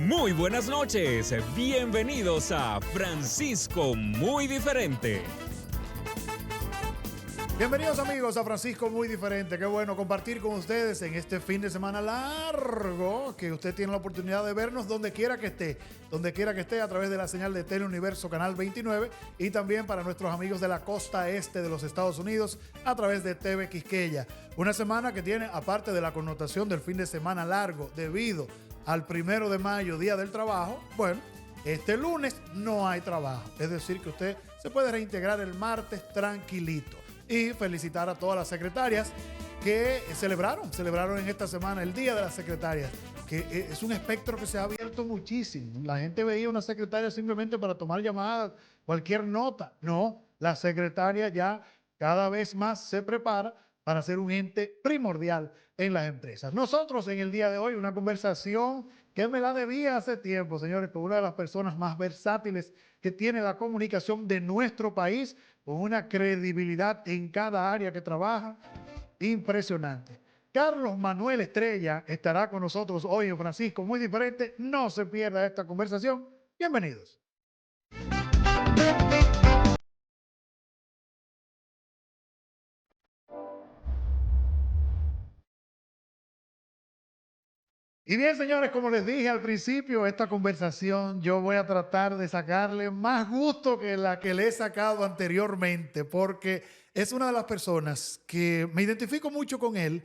Muy buenas noches, bienvenidos a Francisco Muy Diferente. Bienvenidos amigos a Francisco Muy Diferente. Qué bueno compartir con ustedes en este fin de semana largo, que usted tiene la oportunidad de vernos donde quiera que esté a través de la señal de Teleuniverso Canal 29 y también para nuestros amigos de la costa este de los Estados Unidos a través de TV Quisqueya. Una semana que tiene, aparte de la connotación del fin de semana largo debido al 1 de mayo, Día del Trabajo, bueno, este lunes no hay trabajo. Es decir, que usted se puede reintegrar el martes tranquilito. Y felicitar a todas las secretarias que celebraron en esta semana el Día de las Secretarias, que es un espectro que se ha abierto muchísimo. La gente veía una secretaria simplemente para tomar llamadas, cualquier nota. No, la secretaria ya cada vez más se prepara para ser un ente primordial en las empresas. Nosotros en el día de hoy una conversación que me la debía hace tiempo, señores, con una de las personas más versátiles que tiene la comunicación de nuestro país, con una credibilidad en cada área que trabaja, impresionante. Carlos Manuel Estrella estará con nosotros hoy en Francisco Muy Diferente. No se pierda esta conversación. Bienvenidos. Y bien, señores, como les dije al principio, esta conversación yo voy a tratar de sacarle más gusto que la que le he sacado anteriormente, porque es una de las personas que me identifico mucho con él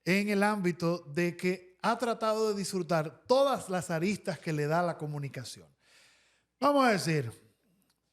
en el ámbito de que ha tratado de disfrutar todas las aristas que le da la comunicación. Vamos a decir,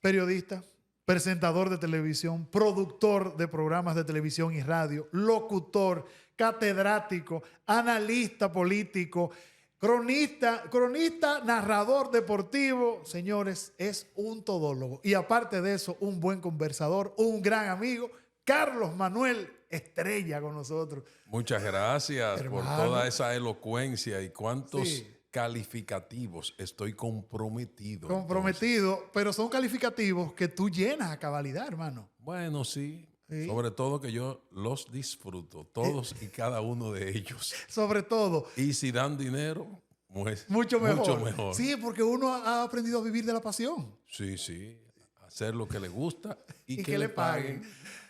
periodista, presentador de televisión, productor de programas de televisión y radio, locutor, catedrático, analista político, cronista, narrador deportivo. Señores, es un todólogo. Y aparte de eso, un buen conversador, un gran amigo, Carlos Manuel Estrella con nosotros. Muchas gracias por toda esa elocuencia y cuántos... Sí. Calificativos, estoy comprometido. Comprometido, entonces. Pero son calificativos que tú llenas a cabalidad, hermano. Bueno, sí. Sobre todo que yo los disfruto, todos y cada uno de ellos. Sobre todo. Y si dan dinero, pues mucho mejor. Mucho mejor. Sí, porque uno ha aprendido a vivir de la pasión. Sí, sí. Hacer lo que le gusta y que le paguen.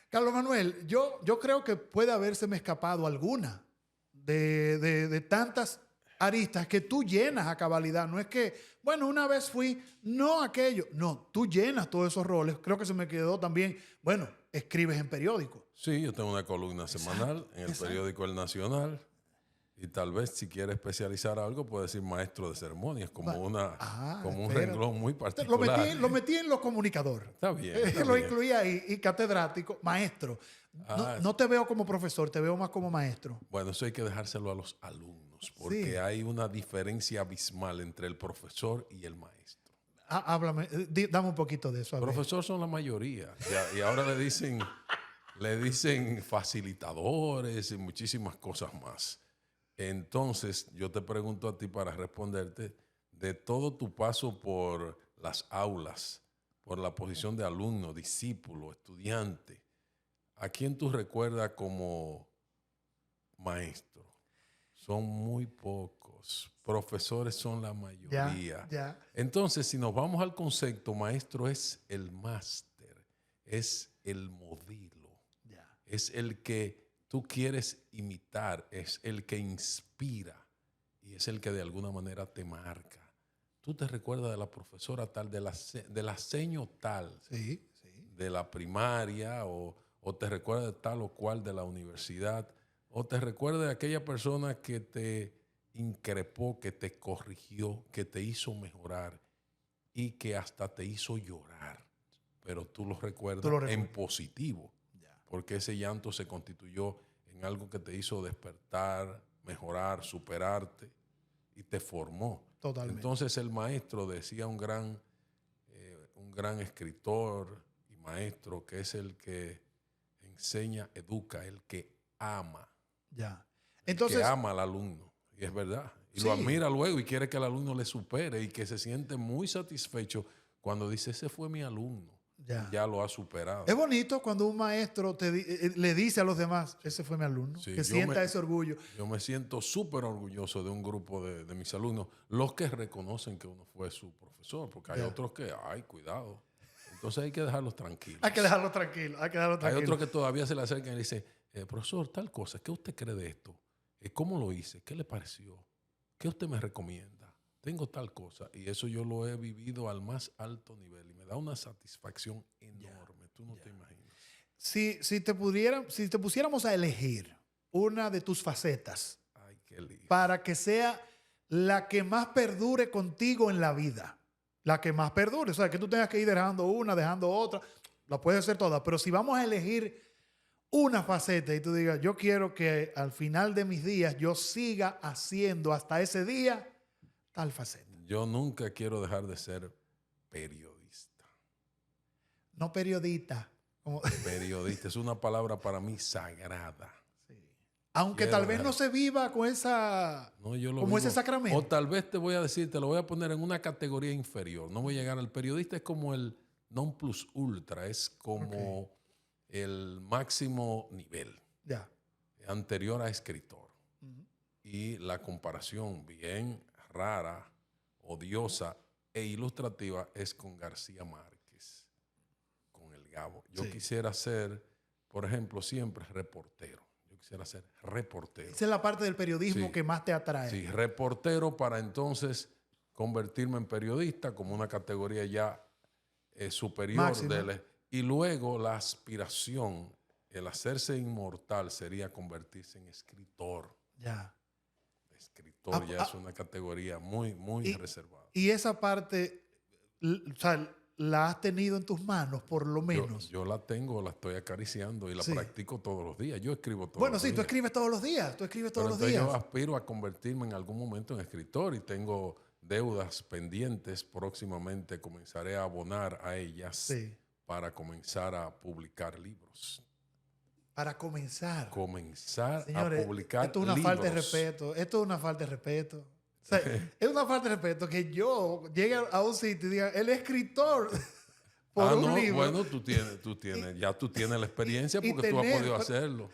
Carlos Manuel, yo creo que puede habérseme escapado alguna de tantas aristas que tú llenas a cabalidad. No es que, bueno, una vez fui, no aquello. No, tú llenas todos esos roles. Creo que se me quedó también, bueno, escribes en periódico. Sí, yo tengo una columna semanal en el periódico El Nacional. Y tal vez si quiere especializar algo, puede decir maestro de ceremonias, como un renglón muy particular. Lo metí en los comunicadores. Está bien. Lo incluí ahí, y catedrático, maestro. No te veo como profesor, te veo más como maestro. Bueno, eso hay que dejárselo a los alumnos, porque hay una diferencia abismal entre el profesor y el maestro. Háblame, dame un poquito de eso. El profesor son la mayoría, y ahora le dicen facilitadores y muchísimas cosas más. Entonces, yo te pregunto a ti para responderte, de todo tu paso por las aulas, por la posición de alumno, discípulo, estudiante, ¿a quién tú recuerdas como maestro? Son muy pocos. Profesores son la mayoría. Ya. Entonces, si nos vamos al concepto, maestro es el máster, es el modelo, es el que tú quieres imitar, es el que inspira y es el que de alguna manera te marca. Tú te recuerdas de la profesora tal, de la seño tal, de la primaria, o te recuerdas de tal o cual de la universidad, o te recuerdas de aquella persona que te increpó, que te corrigió, que te hizo mejorar y que hasta te hizo llorar. Pero tú lo recuerdas en positivo. Porque ese llanto se constituyó en algo que te hizo despertar, mejorar, superarte y te formó. Totalmente. Entonces el maestro, decía un gran escritor y maestro, que es el que enseña, educa, el que ama. Entonces, el que ama al alumno. Y es verdad. Y lo admira luego y quiere que el alumno le supere y que se siente muy satisfecho cuando dice, ese fue mi alumno. Ya lo ha superado. Es bonito cuando un maestro le dice a los demás, ese fue mi alumno, Sí, que sienta ese orgullo. Yo me siento súper orgulloso de un grupo de mis alumnos, los que reconocen que uno fue su profesor, porque hay otros que, ay, cuidado. Entonces hay que dejarlos tranquilos. Hay que dejarlo tranquilo, Hay otros que todavía se le acercan y le dicen, profesor, tal cosa, ¿qué usted cree de esto? ¿Cómo lo hice? ¿Qué le pareció? ¿Qué usted me recomienda? Tengo tal cosa. Y eso yo lo he vivido al más alto nivel y me da una satisfacción enorme. Tú no te imaginas. Si te pusiéramos a elegir una de tus facetas, Ay, qué lindo. para que sea la que más perdure contigo en la vida, la que más perdure, o sea, que tú tengas que ir dejando una, dejando otra, la puedes hacer todas, pero si vamos a elegir una faceta y tú digas, yo quiero que al final de mis días yo siga haciendo hasta ese día tal faceta. Yo nunca quiero dejar de ser periodista. No periodista. Periodista es una palabra para mí sagrada. Sí. Aunque tal vez no se viva con esa, no, yo lo como vivo, ese sacramento. O tal vez te voy a decir, te lo voy a poner en una categoría inferior. No voy a llegar al periodista, es como el non plus ultra, es como el máximo nivel. Ya. Anterior a escritor. Y la comparación bien rara, odiosa e ilustrativa es con García Márquez, con el Gabo. Yo quisiera ser, por ejemplo, siempre reportero. Yo quisiera ser reportero. Esa es la parte del periodismo que más te atrae. Sí, reportero para entonces convertirme en periodista como una categoría ya superior. Y luego la aspiración, el hacerse inmortal sería convertirse en escritor. Ya. Escritor ya es una categoría muy reservada. Y esa parte, o sea, la has tenido en tus manos, por lo menos. Yo la tengo, la estoy acariciando y la practico todos los días. Yo escribo todos los días. Bueno, sí, tú escribes todos los días. Tú escribes todos los días. Yo aspiro a convertirme en algún momento en escritor y tengo deudas pendientes. Próximamente comenzaré a abonar a ellas para comenzar a publicar libros. Para comenzar. Señores, a publicar esto es una libros. Falta de respeto. Esto es una falta de respeto. O sea, es una falta de respeto que yo llegue a un sitio y diga, el escritor por un libro. Bueno, tú tienes la experiencia porque tú has podido hacerlo.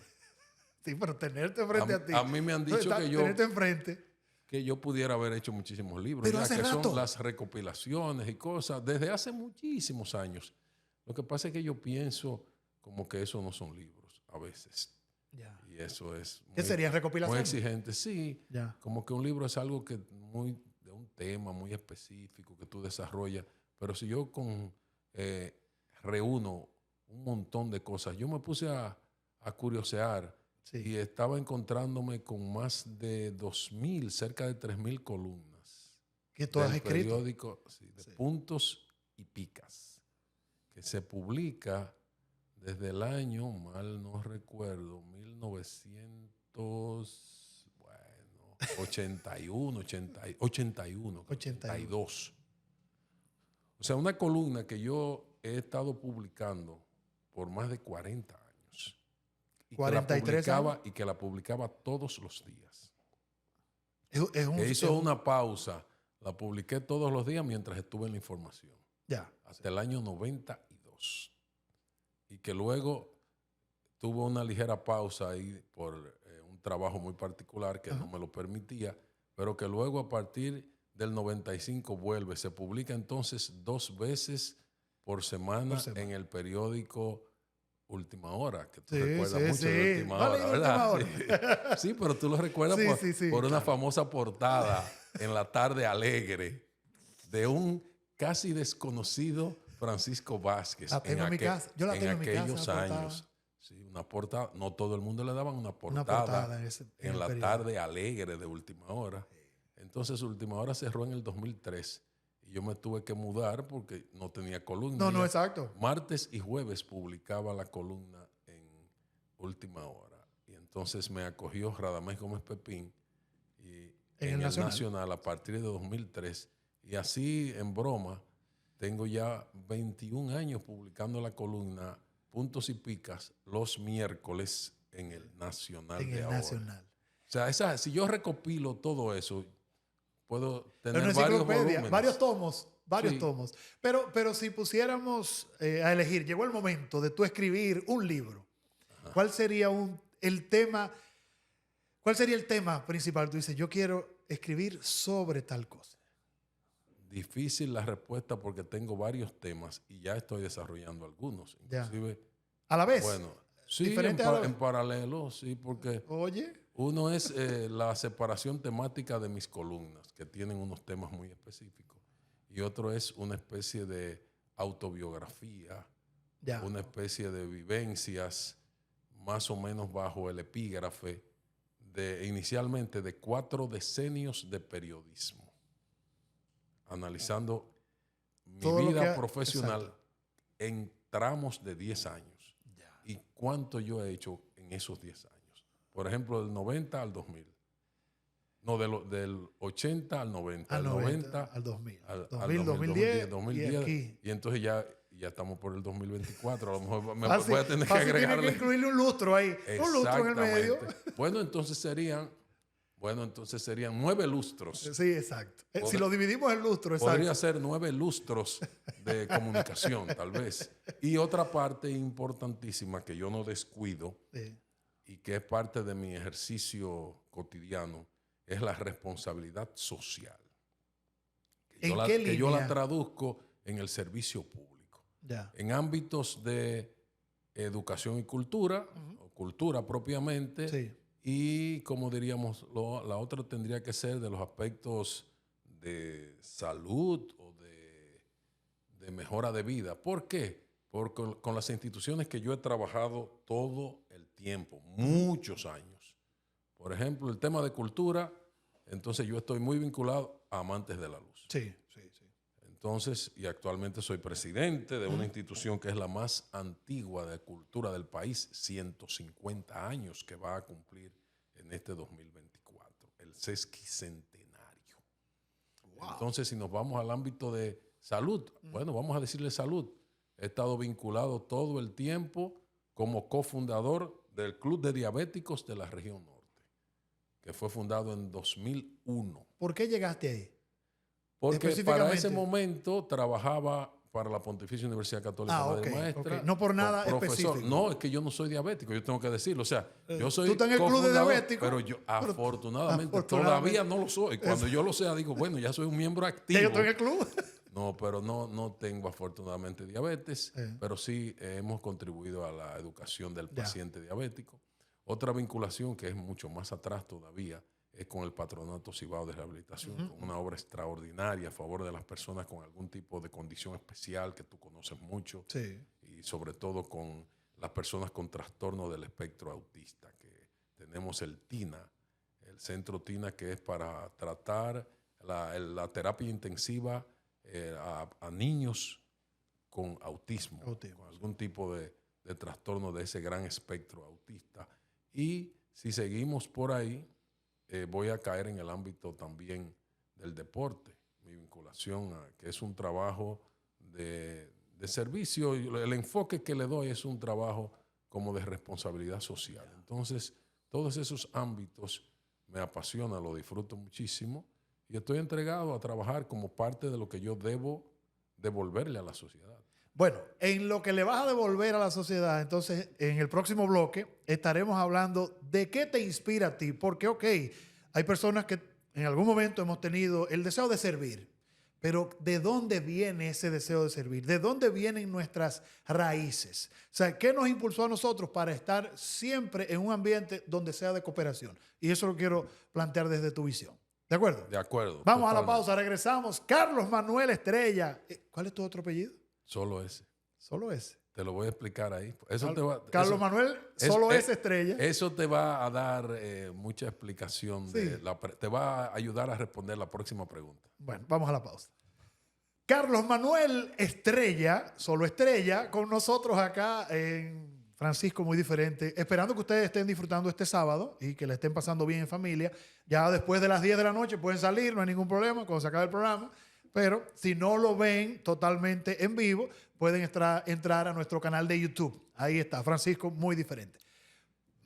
Sí, pero tenerte frente a ti. A mí me han dicho tenerte enfrente. Que yo pudiera haber hecho muchísimos libros. Pero ya hace que rato. Son las recopilaciones y cosas desde hace muchísimos años. Lo que pasa es que yo pienso como que eso no son libros a veces. Ya. Y eso es ¿Qué sería recopilación? muy exigente. Sí, ya. Como que un libro es algo que de un tema muy específico que tú desarrollas. Pero si yo reúno un montón de cosas, yo me puse a curiosear y estaba encontrándome con más de 2,000, cerca de 3,000 columnas. ¿Que tú has escrito? Periódico de puntos y picas, que se publica desde el año, mal no recuerdo, 1981, 82. O sea, una columna que yo he estado publicando por más de 40 años. Y 43 años. Y que la publicaba todos los días. Hizo una pausa. La publiqué todos los días mientras estuve en la información. Ya. Hasta el año 92. Y que luego tuvo una ligera pausa ahí por un trabajo muy particular que no me lo permitía, pero que luego a partir del 95 vuelve. Se publica entonces 2 veces por semana en el periódico Última Hora, que tú recuerdas mucho de Última Hora, ¿verdad? Sí, pero tú lo recuerdas por una famosa portada en La Tarde Alegre de un casi desconocido Francisco Vázquez en aquellos años. Sí, una portada. No todo el mundo le daban una portada en La Tarde Alegre de Última Hora. Entonces Última Hora cerró en el 2003 y yo me tuve que mudar porque no tenía columna. No, exacto. Martes y jueves publicaba la columna en Última Hora. Y entonces me acogió Radamés Gómez Pepín y en el Nacional a partir de 2003. Y así, en broma, tengo ya 21 años publicando la columna Puntos y Picas los miércoles en el Nacional de ahora. O sea, si yo recopilo todo eso, puedo tener varios volúmenes. Varios tomos. varios tomos. Pero si pusiéramos a elegir, llegó el momento de tú escribir un libro. Ajá. ¿Cuál sería el tema principal? Tú dices, yo quiero escribir sobre tal cosa. Difícil la respuesta porque tengo varios temas y ya estoy desarrollando algunos. Inclusive, ¿a la vez? Bueno, sí, en paralelo, sí, porque uno es la separación temática de mis columnas, que tienen unos temas muy específicos, y otro es una especie de autobiografía, una especie de vivencias, más o menos bajo el epígrafe inicialmente de 4 decenios de periodismo, analizando mi vida profesional en tramos de 10 años y cuánto yo he hecho en esos 10 años. Por ejemplo, del 90 al 2000. No, del 80 al 90. Al 90 al 2000. Al 2010. Y entonces ya estamos por el 2024. A lo mejor voy a tener que agregarle. Tiene que incluirle un lustro ahí. Un lustro en el medio. Bueno, entonces serían 9 lustros. Sí, exacto. Si lo dividimos en lustros, exacto. Podría ser 9 lustros de comunicación, tal vez. Y otra parte importantísima que yo no descuido y que es parte de mi ejercicio cotidiano es la responsabilidad social. Que yo la traduzco en el servicio público. En ámbitos de educación y cultura, o cultura propiamente. Sí. Y como diríamos, la otra tendría que ser de los aspectos de salud o de mejora de vida. ¿Por qué? Porque con las instituciones que yo he trabajado todo el tiempo, muchos años. Por ejemplo, el tema de cultura, entonces yo estoy muy vinculado a Amantes de la Luz. Sí. Entonces, y actualmente soy presidente de una institución que es la más antigua de cultura del país, 150 años que va a cumplir en este 2024, el sesquicentenario. Wow. Entonces, si nos vamos al ámbito de salud, bueno, vamos a decirle salud. He estado vinculado todo el tiempo como cofundador del Club de Diabéticos de la Región Norte, que fue fundado en 2001. ¿Por qué llegaste ahí? Porque para ese momento trabajaba para la Pontificia Universidad Católica Madre Maestra. No por nada profesor. específico. No, es que yo no soy diabético, yo tengo que decirlo. O sea, yo soy tú estás en el club de diabéticos. Pero yo afortunadamente todavía no lo soy. Cuando yo lo sea, digo, bueno, ya soy un miembro activo. ¿Yo estoy en el club? No, pero no tengo afortunadamente diabetes, pero sí hemos contribuido a la educación del paciente diabético. Otra vinculación que es mucho más atrás todavía es con el Patronato Cibao de Rehabilitación, con una obra extraordinaria a favor de las personas con algún tipo de condición especial que tú conoces mucho, y sobre todo con las personas con trastorno del espectro autista, que tenemos el TINA, el centro TINA, que es para tratar la terapia intensiva a niños con autismo, con algún tipo de trastorno de ese gran espectro autista. Y si seguimos por ahí, voy a caer en el ámbito también del deporte, mi vinculación que es un trabajo de servicio. El enfoque que le doy es un trabajo como de responsabilidad social. Entonces, todos esos ámbitos me apasionan, lo disfruto muchísimo y estoy entregado a trabajar como parte de lo que yo debo devolverle a la sociedad. Bueno, en lo que le vas a devolver a la sociedad, entonces, en el próximo bloque estaremos hablando de qué te inspira a ti. Porque, hay personas que en algún momento hemos tenido el deseo de servir, pero ¿de dónde viene ese deseo de servir? ¿De dónde vienen nuestras raíces? O sea, ¿qué nos impulsó a nosotros para estar siempre en un ambiente donde sea de cooperación? Y eso lo quiero plantear desde tu visión. ¿De acuerdo? De acuerdo. Vamos a la pausa, regresamos. Carlos Manuel Estrella. ¿Cuál es tu otro apellido? Solo ese. Solo ese. Te lo voy a explicar ahí. Carlos Manuel, solo ese Estrella. Eso te va a dar mucha explicación. Te va a ayudar a responder la próxima pregunta. Bueno, vamos a la pausa. Carlos Manuel Estrella, solo Estrella, con nosotros acá en Francisco Muy Diferente. Esperando que ustedes estén disfrutando este sábado y que le estén pasando bien en familia. Ya después de las 10 de la noche pueden salir, no hay ningún problema cuando se acabe el programa. Pero si no lo ven totalmente en vivo, pueden entrar a nuestro canal de YouTube. Ahí está, Francisco Muy Diferente.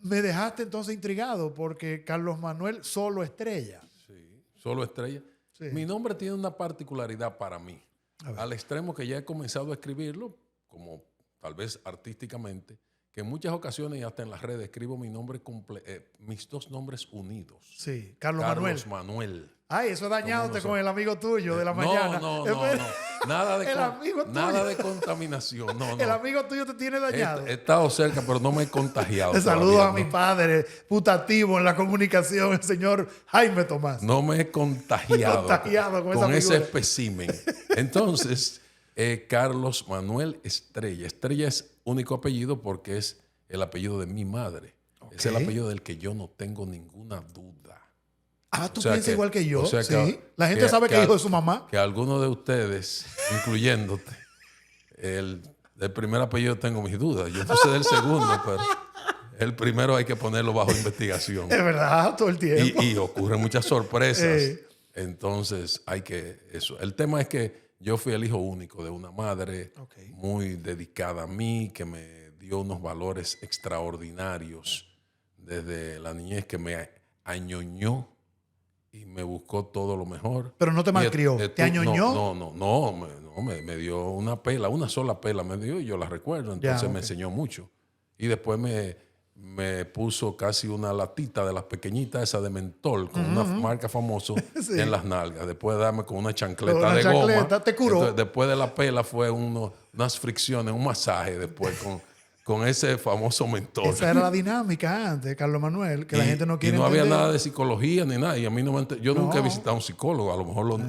Me dejaste entonces intrigado porque Carlos Manuel Solo Estrella. Sí, Solo Estrella. Sí. Mi nombre tiene una particularidad para mí. al extremo que ya he comenzado a escribirlo, como tal vez artísticamente, que en muchas ocasiones y hasta en las redes escribo mi nombre mis dos nombres unidos. Sí, Carlos Manuel. Ay, eso dañándote con el amigo tuyo de la mañana. No. Nada de contaminación. No. El amigo tuyo te tiene dañado. He estado cerca, pero no me he contagiado. Le saludo a mi padre, putativo en la comunicación, el señor Jaime Tomás. No me he contagiado, con ese espécimen. Entonces, Carlos Manuel Estrella. Estrella es único apellido porque es el apellido de mi madre. Okay. Es el apellido del que yo no tengo ninguna duda. Ah, tú piensas igual que yo. Sí. La gente sabe que es hijo de su mamá. Que algunos de ustedes, incluyéndote, del primer apellido tengo mis dudas. Yo no sé del segundo, pero el primero hay que ponerlo bajo investigación. Es verdad, todo el tiempo. Y ocurren muchas sorpresas. Entonces hay que... El tema es que yo fui el hijo único de una madre muy dedicada a mí, que me dio unos valores extraordinarios desde la niñez, que me añoñó y me buscó todo lo mejor. Pero no te malcrió, ¿te añoñó? No, me dio una pela, una sola pela me dio y yo la recuerdo. Entonces me enseñó mucho. Y después me puso casi una latita de las pequeñitas esas de mentol con una marca famosa en las nalgas. Después de darme con una chancleta de goma. Te curó. Entonces, después de la pela fue unas fricciones, un masaje después con ese famoso mentol. Esa era la dinámica antes, Carlos Manuel, que la gente no quiere entender. Y no había nada de psicología ni nada. Y a mí yo nunca he visitado a un psicólogo. A lo mejor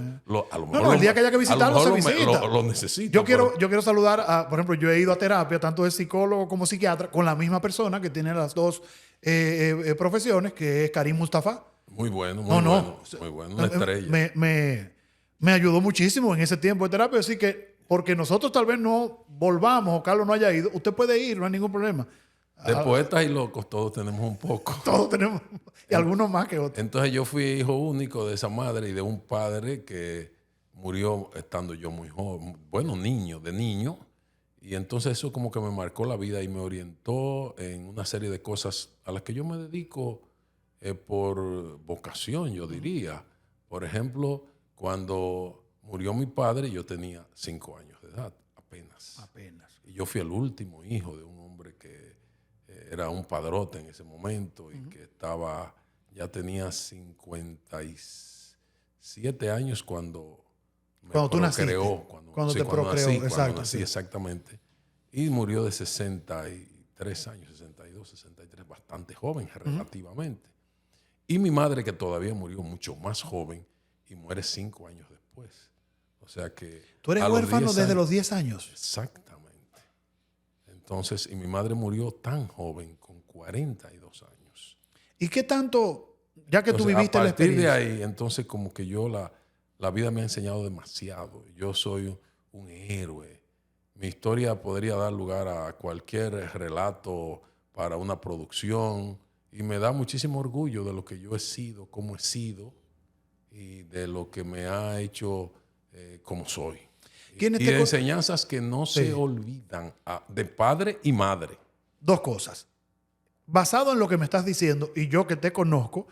el día que haya que visitarlo se visita. Lo necesito. Yo quiero saludar a, por ejemplo, yo he ido a terapia, tanto de psicólogo como psiquiatra, con la misma persona que tiene las dos profesiones, que es Karim Mustafa. Muy bueno, muy bueno. Una estrella. Me ayudó muchísimo en ese tiempo de terapia, así que porque nosotros tal vez no volvamos o Carlos no haya ido, usted puede ir, no hay ningún problema. De poetas y locos todos tenemos un poco. Todos tenemos, y algunos más que otros. Entonces yo fui hijo único de esa madre y de un padre que murió estando yo muy joven, bueno, de niño. Y entonces eso como que me marcó la vida y me orientó en una serie de cosas a las que yo me dedico por vocación, yo diría. Por ejemplo, cuando murió mi padre, yo tenía 5 años de edad, apenas. Y yo fui el último hijo de un hombre que era un padrote en ese momento y que ya tenía 57 años cuando tú naciste. Cuando te procreó, cuando nací, exactamente. Y murió de 63 años, 62, 63, bastante joven relativamente. Y mi madre, que todavía murió mucho más joven y muere 5 años después. O sea que... ¿Tú eres huérfano desde los 10 años? Exactamente. Entonces, y mi madre murió tan joven, con 42 años. ¿Y qué tanto, ya que tú viviste la experiencia? A partir de ahí, entonces como que la vida me ha enseñado demasiado. Yo soy un héroe. Mi historia podría dar lugar a cualquier relato para una producción y me da muchísimo orgullo de lo que yo he sido, cómo he sido y de lo que me ha hecho como soy. Y de enseñanzas que no se olvidan de padre y madre. Dos cosas. Basado en lo que me estás diciendo y yo que te conozco,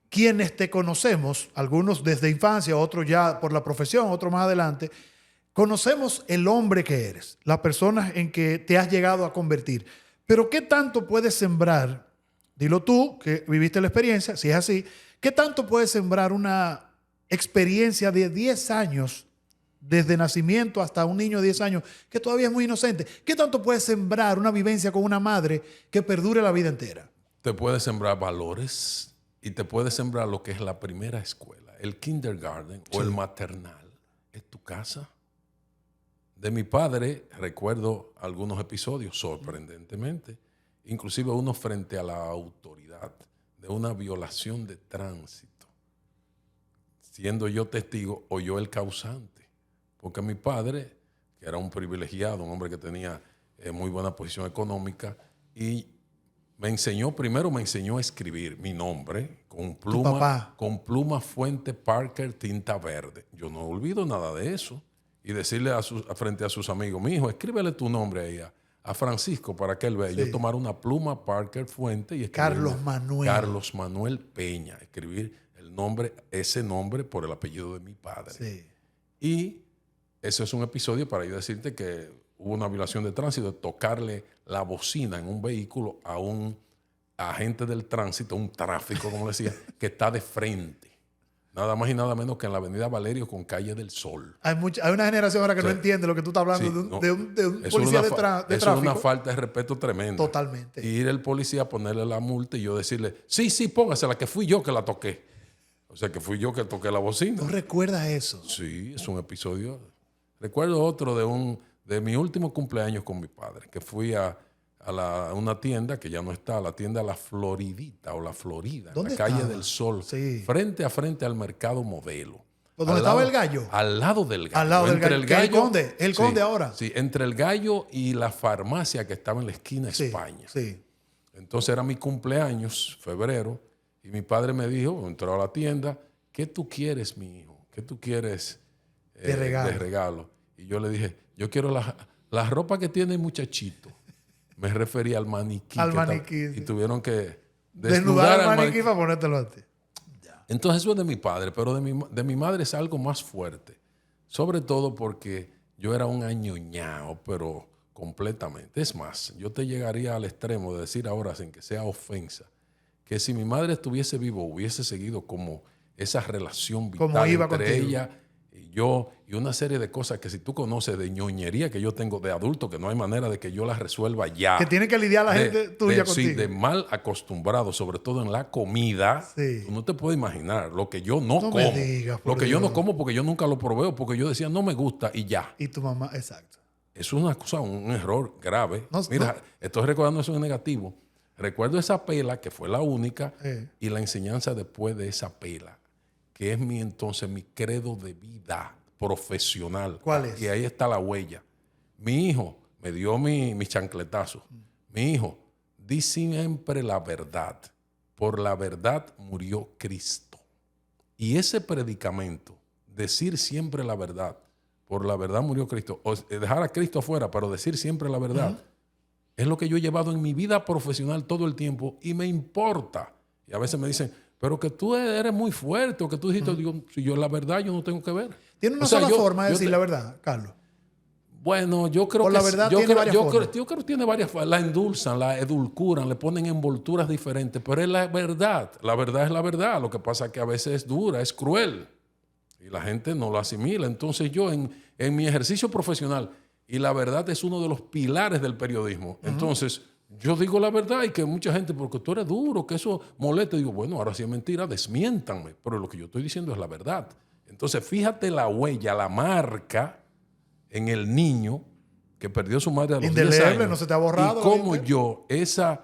quienes te conocemos, algunos desde infancia, otros ya por la profesión, otros más adelante, conocemos el hombre que eres, las personas en que te has llegado a convertir. Pero ¿qué tanto puedes sembrar? Dilo tú, que viviste la experiencia, si es así, ¿qué tanto puedes sembrar una experiencia de 10 años, desde nacimiento hasta un niño de 10 años, que todavía es muy inocente? ¿Qué tanto puedes sembrar una vivencia con una madre que perdure la vida entera? Te puedes sembrar valores y te puedes sembrar lo que es la primera escuela, el kindergarten o el maternal. ¿Es tu casa? De mi padre recuerdo algunos episodios, sorprendentemente, inclusive uno frente a la autoridad, de una violación de tránsito, siendo yo testigo o yo el causante. Porque mi padre, que era un privilegiado, un hombre que tenía muy buena posición económica, y primero me enseñó a escribir mi nombre con pluma Fuente Parker tinta verde. Yo no olvido nada de eso. Y decirle frente a sus amigos, mi hijo, escríbele tu nombre ahí a Francisco para que él vea. Sí. Yo tomar una pluma Parker Fuente y escribir Carlos Manuel Peña. Escribir ese nombre por el apellido de mi padre. Sí. Y eso es un episodio para yo decirte que hubo una violación de tránsito, de tocarle la bocina en un vehículo a un agente del tránsito, un tráfico, como decía, que está de frente. Nada más y nada menos que en la avenida Valerio con Calle del Sol. Hay una generación ahora que no entiende lo que tú estás hablando de un policía de tráfico. Eso es una falta de respeto tremenda. Totalmente. Y ir el policía a ponerle la multa y yo decirle, sí, póngasela, que fui yo que la toqué. O sea, que fui yo que toqué la bocina. ¿Tú recuerdas eso? Sí, es un episodio. Recuerdo otro de mi último cumpleaños con mi padre, que fui a una tienda que ya no está, la tienda La Floridita o La Florida, en la Calle del Sol, frente a frente al Mercado Modelo. ¿Dónde estaba el Gallo? Al lado del Gallo. Al lado del Gallo. El Conde sí, ahora. Sí, entre el Gallo y la farmacia que estaba en la esquina España. Sí. Entonces era mi cumpleaños, febrero, y mi padre me dijo, entró a la tienda, ¿qué tú quieres, mi hijo? ¿Qué tú quieres de regalo? Y yo le dije, yo quiero la ropa que tiene el muchachito. Me refería al maniquí. Y tuvieron que desnudar al maniquí para ponértelo a ti. Entonces eso es de mi padre, pero de mi madre es algo más fuerte. Sobre todo porque yo era un añoñao, pero completamente. Es más, yo te llegaría al extremo de decir ahora, sin que sea ofensa, que si mi madre estuviese viva, hubiese seguido como esa relación vital entre ella y yo, y una serie de cosas que si tú conoces de ñoñería que yo tengo de adulto, que no hay manera de que yo las resuelva ya. Que tiene que lidiar la gente tuya contigo. Sí, de mal acostumbrado, sobre todo en la comida. Sí. Tú no te puedes imaginar lo que yo no como. Me digas, lo que Dios. Yo no como porque yo nunca lo probé, porque yo decía, no me gusta y ya. Y tu mamá, exacto. Eso es una cosa, un error grave. Mira, estoy recordando eso en negativo. Recuerdo esa pela, que fue la única, y la enseñanza después de esa pela, que es entonces mi credo de vida profesional. ¿Cuál es? Y ahí está la huella. Mi hijo me dio mi chancletazo. Mi hijo, di siempre la verdad. Por la verdad murió Cristo. Y ese predicamento, decir siempre la verdad, por la verdad murió Cristo, o dejar a Cristo afuera, pero decir siempre la verdad, es lo que yo he llevado en mi vida profesional todo el tiempo y me importa. Y a veces me dicen, pero que tú eres muy fuerte, o que tú dijiste, digo, si yo la verdad yo no tengo que ver. ¿Tiene una sola forma de decir la verdad, Carlos? Bueno, yo creo que la verdad tiene varias formas. Yo creo que tiene varias formas. La endulzan, la edulcuran, le ponen envolturas diferentes, pero es la verdad. La verdad es la verdad. Lo que pasa es que a veces es dura, es cruel. Y la gente no lo asimila. Entonces yo en mi ejercicio profesional, y la verdad es uno de los pilares del periodismo. Entonces yo digo la verdad y que mucha gente, porque tú eres duro, que eso molesta. Digo, bueno, ahora sí es mentira, desmiéntanme. Pero lo que yo estoy diciendo es la verdad. Entonces fíjate la huella, la marca en el niño que perdió a su madre a los 10 años. No se te ha borrado. Y cómo yo, esa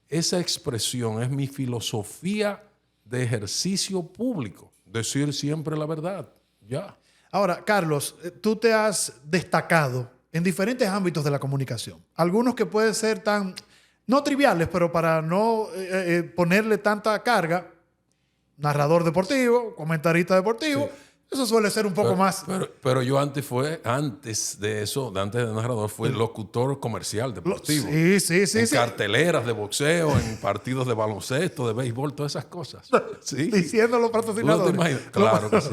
expresión es mi filosofía de ejercicio público. Decir siempre la verdad. Ya. Ahora, Carlos, tú te has destacado en diferentes ámbitos de la comunicación. Algunos que pueden ser no triviales, pero para no ponerle tanta carga, narrador deportivo, comentarista deportivo. Sí. Eso suele ser un poco más. Pero yo antes de narrador, fui locutor comercial deportivo. Sí. En carteleras de boxeo, en partidos de baloncesto, de béisbol, todas esas cosas. Sí. Diciendo los patrocinadores. ¿No te imaginas? Claro que sí.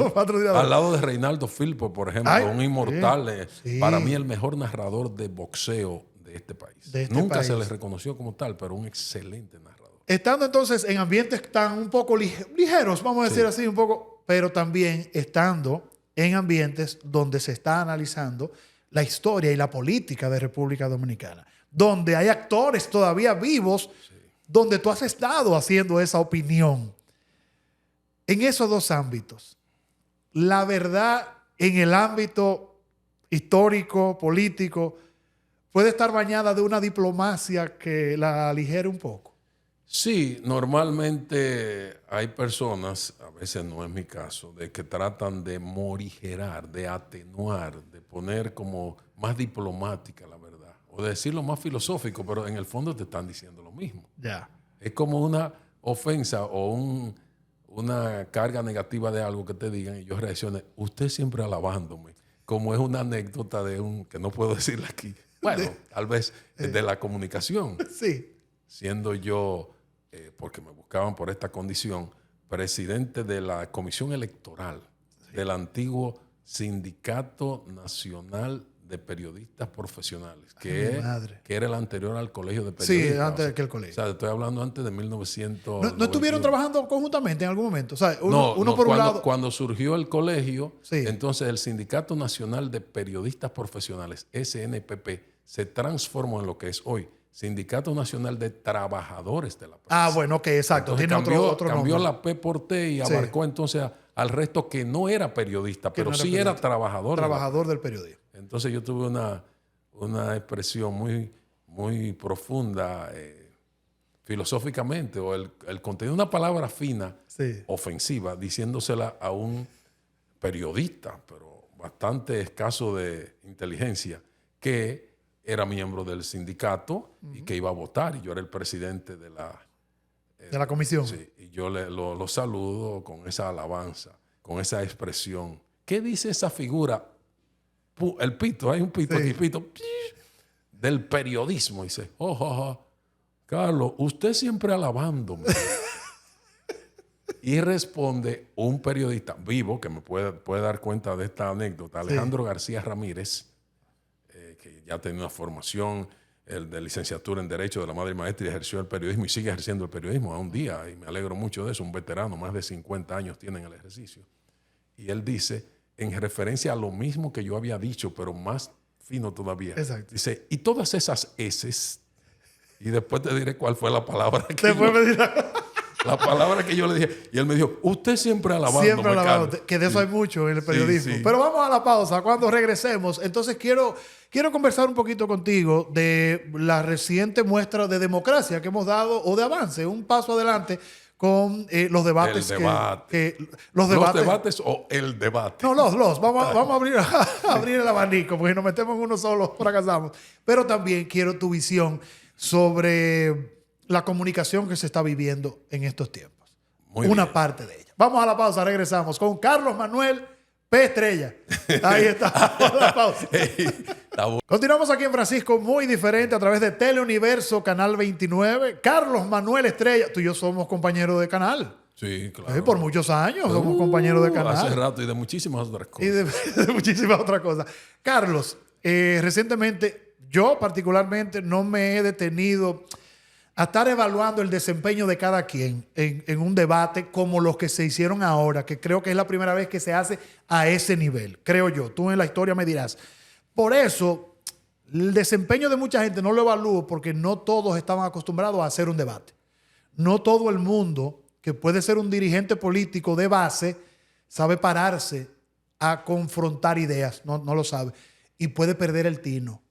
Al lado de Reinaldo Filpo, por ejemplo, un inmortal. Sí. Para mí, el mejor narrador de boxeo de este país. Nunca se le reconoció como tal, pero un excelente narrador. Estando entonces en ambientes tan un poco ligeros, vamos a decir así, un poco, pero también estando en ambientes donde se está analizando la historia y la política de República Dominicana, donde hay actores todavía vivos, donde tú has estado haciendo esa opinión. En esos dos ámbitos, la verdad en el ámbito histórico, político, puede estar bañada de una diplomacia que la aligere un poco. Sí, normalmente hay personas, a veces no es mi caso, de que tratan de morigerar, de atenuar, de poner como más diplomática la verdad, o de decirlo más filosófico, pero en el fondo te están diciendo lo mismo. Ya. Es como una ofensa o una carga negativa de algo que te digan y yo reaccione, usted siempre alabándome, como es una anécdota de que no puedo decirla aquí. Bueno, tal vez de la comunicación. Sí. Siendo yo, porque me buscaban por esta condición, presidente de la comisión electoral del antiguo Sindicato Nacional de Periodistas Profesionales, Ay, que era el anterior al Colegio de Sí, Periodistas. antes que el colegio. O sea, estoy hablando antes de 1900. ¿No estuvieron trabajando conjuntamente en algún momento? O sea, uno por un lado. Cuando surgió el colegio, Sí. entonces el Sindicato Nacional de Periodistas Profesionales, SNPP, se transformó en lo que es hoy, Sindicato Nacional de Trabajadores de la Prensa. Ah, bueno, ok, exacto. Entonces Tiene otro cambió nombre. la P por T y Sí. abarcó entonces al resto que no era periodista, Que pero no era sí periodista. era trabajador. Trabajador del periodismo. Entonces yo tuve una expresión muy profunda filosóficamente, o el contenido, una palabra fina, Sí. ofensiva, diciéndosela a un periodista, pero bastante escaso de inteligencia, que era miembro del sindicato y que iba a votar, y yo era el presidente de la comisión. Sí, y yo lo saludo con esa alabanza, con esa expresión. ¿Qué dice esa figura? El pito, hay un pito Sí. aquí, pito, del periodismo. Dice, Carlos, usted siempre alabándome. Y responde un periodista vivo que me puede dar cuenta de esta anécdota, Alejandro García Ramírez, que ya tenía una formación de licenciatura en Derecho de la Madre y Maestra y ejerció el periodismo y sigue ejerciendo el periodismo a un día, y me alegro mucho de eso, un veterano, más de 50 años tiene en el ejercicio. Y él dice, en referencia a lo mismo que yo había dicho, pero más fino todavía, Exacto. dice, y todas esas eses, y después te diré cuál fue la palabra que Después me dirá. la palabra que yo le dije. Y él me dijo, usted siempre alabándome, Siempre alabado. Carlos. Que de eso hay mucho en el periodismo. Sí. Pero vamos a la pausa. Cuando regresemos, entonces quiero conversar un poquito contigo de la reciente muestra de democracia que hemos dado, o de avance, un paso adelante con los debates. El debate. Los debates O el debate. No, los. Vamos a abrir el abanico, porque nos metemos en uno solo, fracasamos. Pero también quiero tu visión sobre la comunicación que se está viviendo en estos tiempos. Muy Una bien. parte de ella. Vamos a la pausa, regresamos con Carlos Manuel P. Estrella. Ahí está. Vamos a la pausa. Está bueno. Continuamos aquí en Francisco Muy Diferente a través de Teleuniverso, Canal 29. Carlos Manuel Estrella. Tú y yo somos compañeros de canal. Sí, claro. Por muchos años somos compañeros de canal. Hace rato y de muchísimas otras cosas. Y de muchísimas otras cosas. Carlos, recientemente, yo particularmente no me he detenido a estar evaluando el desempeño de cada quien en un debate como los que se hicieron ahora, que creo que es la primera vez que se hace a ese nivel, creo yo. Tú en la historia me dirás. Por eso, el desempeño de mucha gente no lo evalúo, porque no todos estaban acostumbrados a hacer un debate. No todo el mundo que puede ser un dirigente político de base sabe pararse a confrontar ideas, no lo sabe, y puede perder el tino.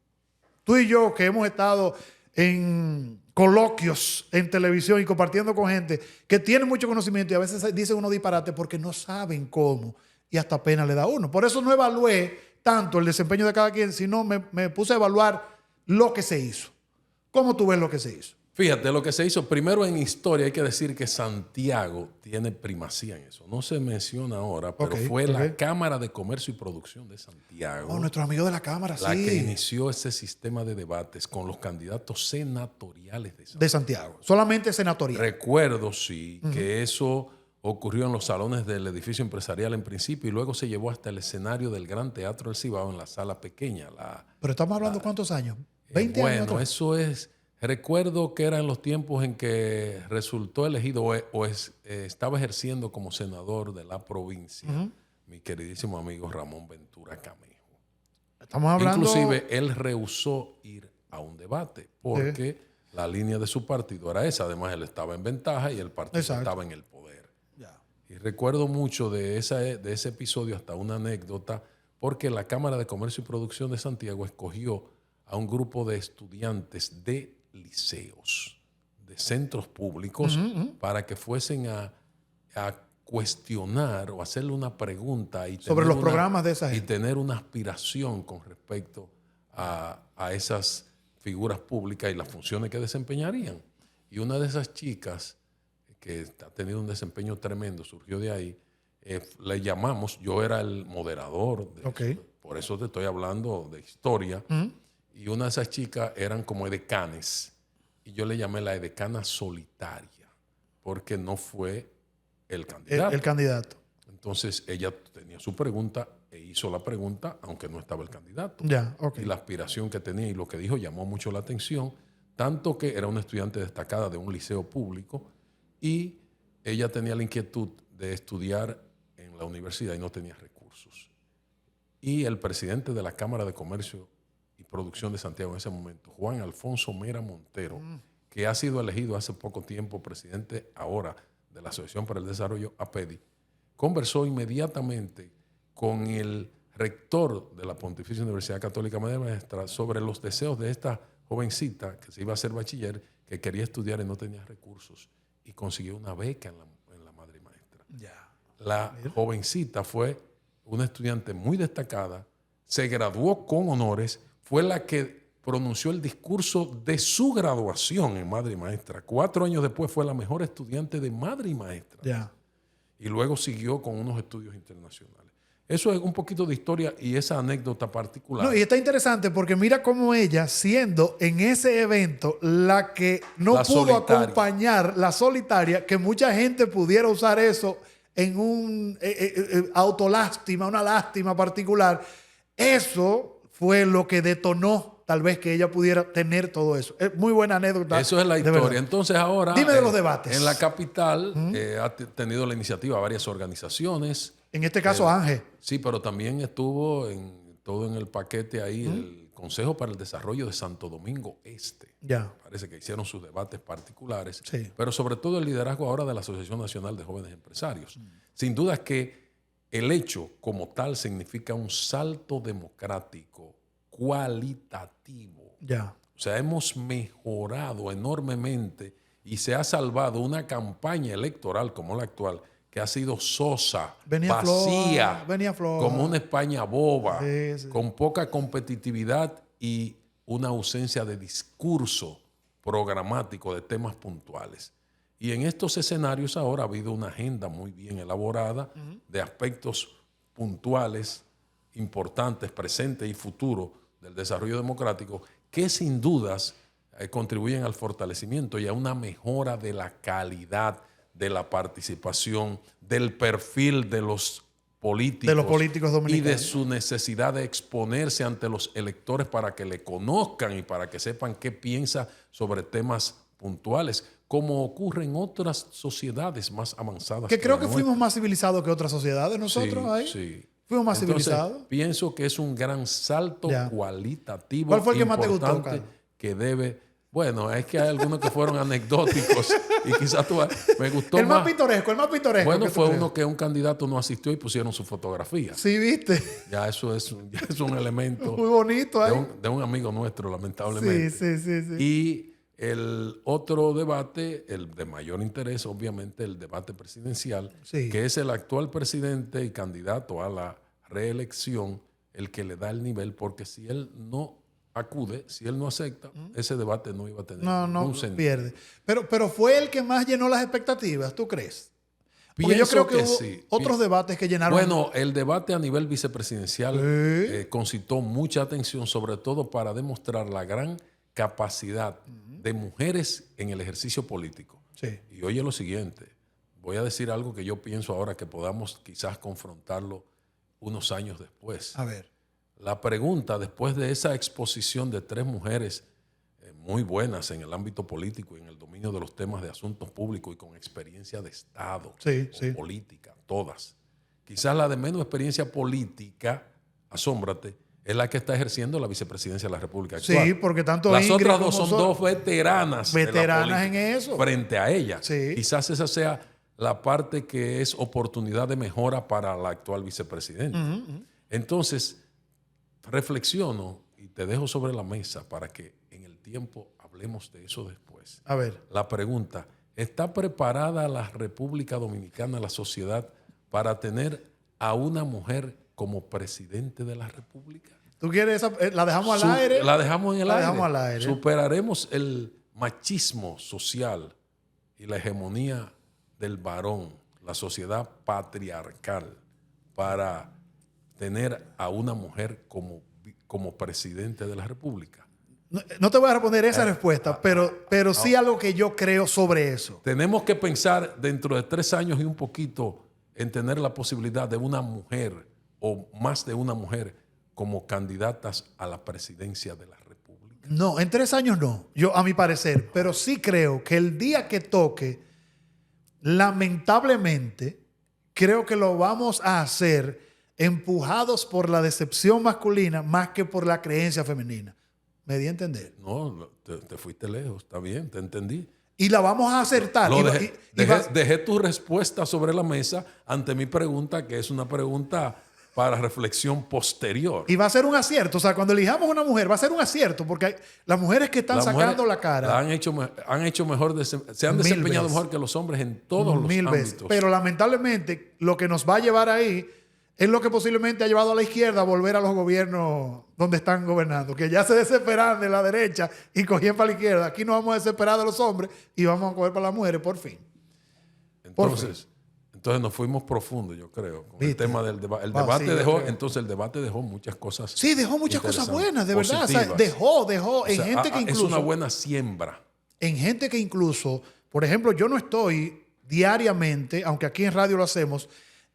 Tú y yo, que hemos estado en coloquios en televisión y compartiendo con gente que tiene mucho conocimiento, y a veces dicen unos disparates porque no saben cómo, y hasta pena le da a uno. Por eso no evalué tanto el desempeño de cada quien, sino me puse a evaluar lo que se hizo. ¿Cómo tú ves lo que se hizo? Fíjate, lo que se hizo primero en historia, hay que decir que Santiago tiene primacía en eso. No se menciona ahora, pero fue la Cámara de Comercio y Producción de Santiago Nuestros amigos de la Cámara, la sí. que inició ese sistema de debates con los candidatos senatoriales de Santiago. De Santiago. Solamente senatorial. Recuerdo, sí, que eso ocurrió en los salones del edificio empresarial en principio y luego se llevó hasta el escenario del Gran Teatro del Cibao en la sala pequeña. Pero estamos hablando ¿cuántos años? 20 años. Bueno, eso es... Recuerdo que era en los tiempos en que resultó elegido estaba ejerciendo como senador de la provincia mi queridísimo amigo Ramón Ventura Camejo. Estamos hablando... Inclusive él rehusó ir a un debate porque la línea de su partido era esa. Además, él estaba en ventaja y el partido estaba en el poder. Ya. Y recuerdo mucho de ese episodio, hasta una anécdota, porque la Cámara de Comercio y Producción de Santiago escogió a un grupo de estudiantes de liceos, de centros públicos, para que fuesen a cuestionar o hacerle una pregunta y sobre los programas de esa gente. Y tener una aspiración con respecto a esas figuras públicas y las funciones que desempeñarían. Y una de esas chicas, que ha tenido un desempeño tremendo, surgió de ahí, le llamamos, yo era el moderador, por eso te estoy hablando de historia, y una de esas chicas eran como edecanes, y yo le llamé la edecana solitaria, porque no fue el candidato. El candidato. Entonces ella tenía su pregunta e hizo la pregunta, aunque no estaba el candidato. Ya, ok. Y la aspiración que tenía y lo que dijo llamó mucho la atención, tanto que era una estudiante destacada de un liceo público y ella tenía la inquietud de estudiar en la universidad y no tenía recursos. Y el presidente de la Cámara de Comercio y Producción de Santiago en ese momento, Juan Alfonso Mera Montero, que ha sido elegido hace poco tiempo presidente ahora de la Asociación para el Desarrollo, APEDI, conversó inmediatamente con el rector de la Pontificia Universidad Católica Madre Maestra sobre los deseos de esta jovencita que se iba a hacer bachiller, que quería estudiar y no tenía recursos, y consiguió una beca en la Madre Maestra. Ya. La jovencita fue una estudiante muy destacada, se graduó con honores, fue la que pronunció el discurso de su graduación en Madre y Maestra. 4 años después fue la mejor estudiante de Madre y Maestra. Ya. Y luego siguió con unos estudios internacionales. Eso es un poquito de historia y esa anécdota particular. No, y está interesante porque mira cómo ella, siendo en ese evento la que no La pudo solitaria. acompañar, la solitaria, que mucha gente pudiera usar eso en un autolástima, una lástima particular. Eso fue lo que detonó tal vez que ella pudiera tener todo eso. Es muy buena anécdota. Eso es la de historia. verdad. Entonces ahora... Dime de los debates. En la capital ha tenido la iniciativa varias organizaciones. En este caso, Ángel. Sí, pero también estuvo todo en el paquete ahí el Consejo para el Desarrollo de Santo Domingo Este. Ya. Parece que hicieron sus debates particulares. Sí. Pero sobre todo el liderazgo ahora de la Asociación Nacional de Jóvenes Empresarios. Sin duda es que el hecho como tal significa un salto democrático cualitativo. Ya. O sea, hemos mejorado enormemente y se ha salvado una campaña electoral como la actual que ha sido sosa, Venía vacía, floja. como una España boba, Sí, sí. con poca competitividad y una ausencia de discurso programático de temas puntuales. Y en estos escenarios ahora ha habido una agenda muy bien elaborada de aspectos puntuales, importantes, presentes y futuros del desarrollo democrático que sin dudas contribuyen al fortalecimiento y a una mejora de la calidad de la participación, del perfil de los políticos dominicanos. y de su necesidad de exponerse ante los electores para que le conozcan y para que sepan qué piensa sobre temas puntuales, como ocurre en otras sociedades más avanzadas. Que creo que la fuimos nuestra. más civilizados que otras sociedades nosotros ahí. Sí. Fuimos más Entonces, civilizados. pienso que es un gran salto Ya. cualitativo. ¿Cuál fue el que más te gustó, importante Carlos? que debe... Bueno, es que hay algunos que fueron anecdóticos y quizás me gustó El más pintoresco. Bueno, ¿qué fue tú crees? uno que un candidato no asistió y pusieron su fotografía. Sí, viste. Ya eso es un elemento Muy bonito ahí. de un amigo nuestro, lamentablemente. Sí. Y el otro debate, el de mayor interés, obviamente, el debate presidencial, Sí. que es el actual presidente y candidato a la reelección, el que le da el nivel, porque si él no acude, si él no acepta, ese debate no iba a tener No, ningún sentido. pierde. Pero fue el que más llenó las expectativas, ¿tú crees? Porque yo creo que hubo sí. otros debates que llenaron. Bueno, el debate a nivel vicepresidencial Sí. concitó mucha atención, sobre todo para demostrar la gran capacidad de mujeres en el ejercicio político. Sí. Y oye lo siguiente, voy a decir algo que yo pienso ahora que podamos quizás confrontarlo unos años después. A ver. La pregunta, después de esa exposición de 3 mujeres muy buenas en el ámbito político y en el dominio de los temas de asuntos públicos y con experiencia de Estado, Sí, o sí. política, todas. Quizás la de menos experiencia política, asómbrate, es la que está ejerciendo la vicepresidencia de la República actual. Sí, porque tanto Las Ingrid otras dos como son dos veteranas de la veteranas en política eso. frente a ella. Sí. Quizás esa sea la parte que es oportunidad de mejora para la actual vicepresidenta. Entonces, reflexiono y te dejo sobre la mesa para que en el tiempo hablemos de eso después. A ver. La pregunta, ¿está preparada la República Dominicana, la sociedad, para tener a una mujer como presidente de la República? ¿Tú quieres esa? ¿La dejamos al aire? La dejamos en el La aire. dejamos al aire. Superaremos el machismo social y la hegemonía del varón, la sociedad patriarcal, para tener a una mujer como presidente de la República. No te voy a responder esa respuesta, pero sí algo que yo creo sobre eso. Tenemos que pensar dentro de 3 años y un poquito en tener la posibilidad de una mujer o más de una mujer como candidatas a la presidencia de la República? No, en 3 años no, yo a mi parecer, pero sí creo que el día que toque, lamentablemente, creo que lo vamos a hacer empujados por la decepción masculina más que por la creencia femenina. ¿Me di a entender? No, te fuiste lejos, está bien, te entendí. Y la vamos a acertar. Dejé tu respuesta sobre la mesa ante mi pregunta, que es una pregunta para reflexión posterior. Y va a ser un acierto. O sea, cuando elijamos una mujer, va a ser un acierto, porque las mujeres que están sacando la cara. Han hecho mejor, se han desempeñado mejor que los hombres en todos los ámbitos. Pero lamentablemente, lo que nos va a llevar ahí es lo que posiblemente ha llevado a la izquierda a volver a los gobiernos donde están gobernando, que ya se desesperan de la derecha y cogían para la izquierda. Aquí nos vamos a desesperar de los hombres y vamos a coger para las mujeres, por fin. Entonces nos fuimos profundos, yo creo, con el tema del debate. El debate dejó muchas cosas. Sí, dejó muchas cosas buenas, de verdad. O sea, dejó en gente que incluso... Es una buena siembra. En gente que incluso, por ejemplo, yo no estoy diariamente, aunque aquí en radio lo hacemos,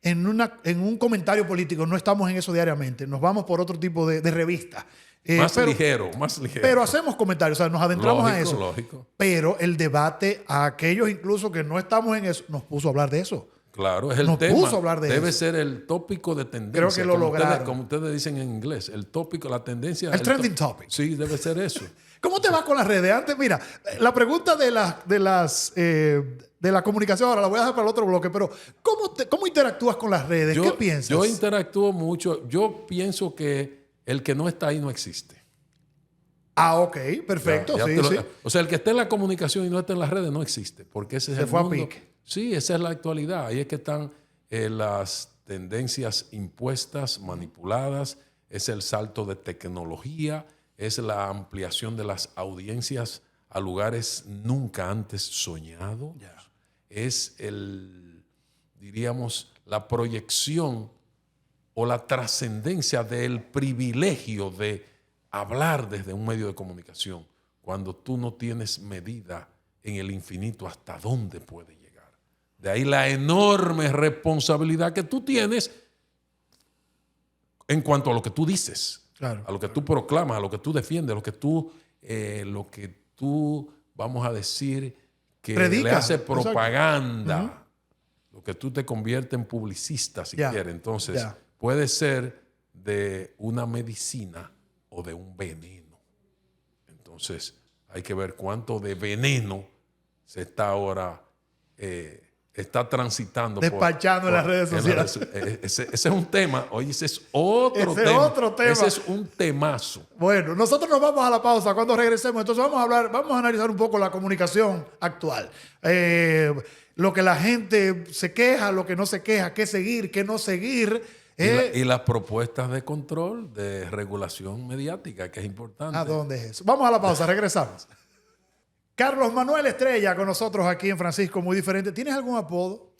en un comentario político, no estamos en eso diariamente. Nos vamos por otro tipo de revista. Más ligero. Pero hacemos comentarios, o sea, nos adentramos a eso. Lógico. Pero el debate, a aquellos incluso que no estamos en eso, nos puso a hablar de eso. Claro, es el nos tema. Puso a hablar de Debe eso. ser el tópico de tendencia. Creo que lo lograron. Como ustedes dicen en inglés, el tópico, la tendencia. El trending topic. Sí, debe ser eso. ¿Cómo te vas con las redes? Antes, mira, la pregunta de la comunicación ahora la voy a dejar para el otro bloque, pero ¿cómo interactúas con las redes? ¿Qué piensas? Yo interactúo mucho. Yo pienso que el que no está ahí no existe. Ah, ok, perfecto. Sí. O sea, el que esté en la comunicación y no esté en las redes no existe, porque ese es el fue mundo. a pique. Sí, esa es la actualidad. Ahí es que están las tendencias impuestas, manipuladas, es el salto de tecnología, es la ampliación de las audiencias a lugares nunca antes soñados. Yeah. Es diríamos, la proyección o la trascendencia del privilegio de hablar desde un medio de comunicación cuando tú no tienes medida en el infinito hasta dónde puede llegar. De ahí la enorme responsabilidad que tú tienes en cuanto a lo que tú dices, claro, a lo que tú proclamas, a lo que tú defiendes, lo que tú vamos a decir que predica, le hace propaganda, exacto. Lo que tú te conviertes en publicista si quieres. Entonces, Ya. puede ser de una medicina o de un veneno. Entonces, hay que ver cuánto de veneno se está ahora está transitando. Despachando en las redes sociales. Ese es un tema. Oye, ese es otro tema. Ese es un temazo. Bueno, nosotros nos vamos a la pausa. Cuando regresemos, entonces vamos a analizar un poco la comunicación actual. Lo que la gente se queja, lo que no se queja, qué seguir, qué no seguir. Y las propuestas de control, de regulación mediática, que es importante. ¿A dónde es eso? Vamos a la pausa, regresamos. Carlos Manuel Estrella con nosotros aquí en Francisco Muy Diferente. ¿Tienes algún apodo?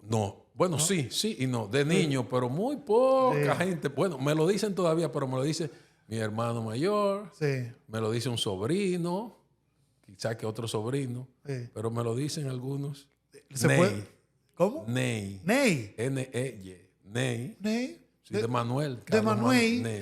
No. Bueno, ¿no? Sí y no. De niño, pero muy poca gente. Bueno, me lo dicen todavía, pero me lo dice mi hermano mayor. Sí. Me lo dice un sobrino. Quizá que otro sobrino. Sí. Pero me lo dicen algunos. Puede? ¿Cómo? Ney. Ney. N-E-Y. Ney. Ney. Sí, de Manuel. De Manuel. Ney.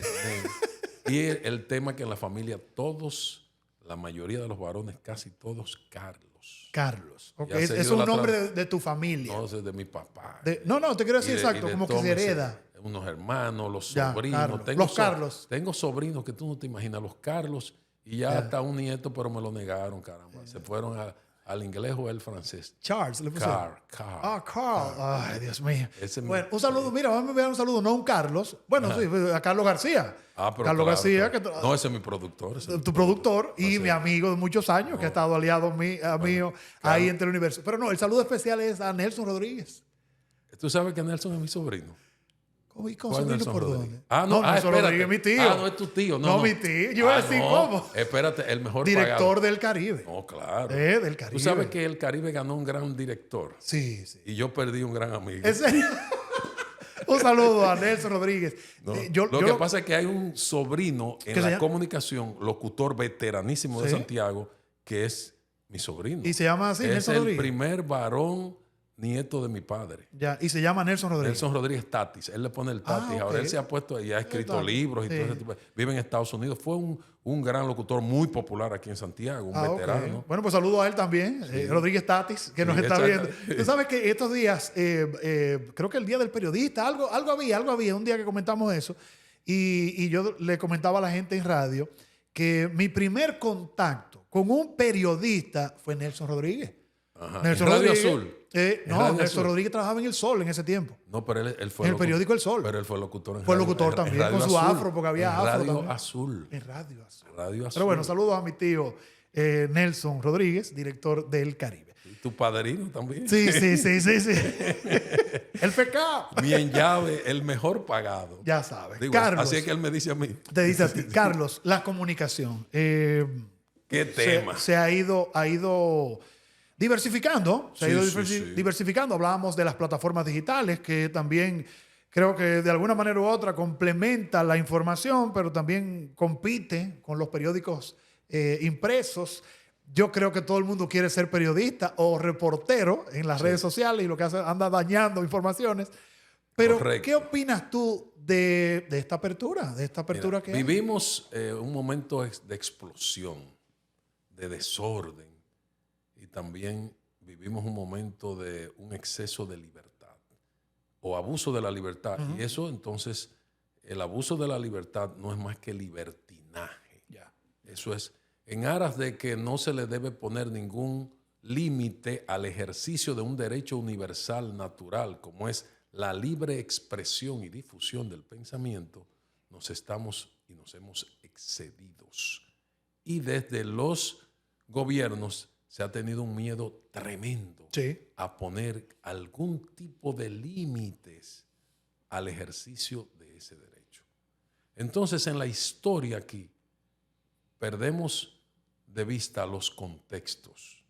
Y el tema que en la familia todos, la mayoría de los varones, casi todos, Carlos. Carlos. Okay. Es un nombre de tu familia. No, es de mi papá. No, te quiero decir exacto, como que se hereda. Unos hermanos, los sobrinos. Los Carlos. Tengo sobrinos que tú no te imaginas, los Carlos, y ya hasta un nieto, pero me lo negaron, caramba. Se fueron al inglés o al francés. Charles, le pusieron. Carl. Ah, Carl. Ay, Dios mío. Bueno, un saludo. Mira, vamos a enviar un saludo, no a un Carlos. Bueno, sí, a Carlos García. Pero Carlos García. Claro. No, ese es mi productor. Tu productor y mi amigo de muchos años, que ha estado aliado mío ahí en Teleuniverso. Pero no, el saludo especial es a Nelson Rodríguez. ¿Tú sabes que Nelson es mi sobrino? ¿Cómo y con sobrino por dónde? Nelson Rodríguez es mi tío. No es tu tío. No, mi tío. Yo iba a decir, ¿cómo? Espérate, el mejor director pagado. Del Caribe. No, claro. Del Caribe. Tú sabes que el Caribe ganó un gran director. Sí. Y yo perdí un gran amigo. ¿En serio? Un saludo a Nelson Rodríguez. No, lo que pasa es que hay un sobrino en la comunicación, locutor veteranísimo de Santiago, que es mi sobrino. ¿Y se llama así, es Nelson el Rodríguez? primer varón nieto de mi padre. Ya, y se llama Nelson Rodríguez. Nelson Rodríguez Tatis. Él le pone el Tatis. ok. Ahora él se ha puesto y ha escrito Tatis, libros y sí. todo ese tipo. Vive en Estados Unidos. Fue un gran locutor muy popular aquí en Santiago, un veterano. Ok. Bueno, pues saludo a él también, Rodríguez Tatis, que nos está exacto. viendo. Tú sabes que estos días, creo que el Día del Periodista, algo había, un día que comentamos eso, y yo le comentaba a la gente en radio que mi primer contacto con un periodista fue Nelson Rodríguez. Ajá. Nelson En Radio Rodríguez, Azul. No, Radio Nelson Azul. Rodríguez trabajaba en El Sol en ese tiempo. No, pero él fue En el periódico El Sol. Pero él fue locutor en Fue Radio- locutor en también, Radio con su Azul. afro, porque había En afro Radio también. Azul. En Radio Azul. Radio Azul. Pero bueno, saludos a mi tío Nelson Rodríguez, director del Caribe. Y tu padrino también. Sí. El pecado. Mi en llave, el mejor pagado. Ya sabes. Digo, Carlos, así es que él me dice a mí. te dice a ti. Carlos, la comunicación. ¿Qué tema? Se ha ido diversificando. Se ha Sí, ido sí, sí. diversificando. Hablábamos de las plataformas digitales, que también creo que de alguna manera u otra complementa la información, pero también compite con los periódicos impresos. Yo creo que todo el mundo quiere ser periodista o reportero en las redes sociales y lo que hace anda dañando informaciones. Pero, Correcto. ¿qué opinas tú de esta apertura? De esta apertura Mira, que hay? vivimos un momento de explosión, de desorden, y también vivimos un momento de un exceso de libertad o abuso de la libertad. Y eso, entonces, el abuso de la libertad no es más que libertinaje. Ya. Eso es en aras de que no se le debe poner ningún límite al ejercicio de un derecho universal natural, como es la libre expresión y difusión del pensamiento. Nos hemos excedido. Y desde los gobiernos se ha tenido un miedo tremendo a poner algún tipo de límites al ejercicio de ese derecho. Entonces, en la historia aquí, perdemos de vista los contextos.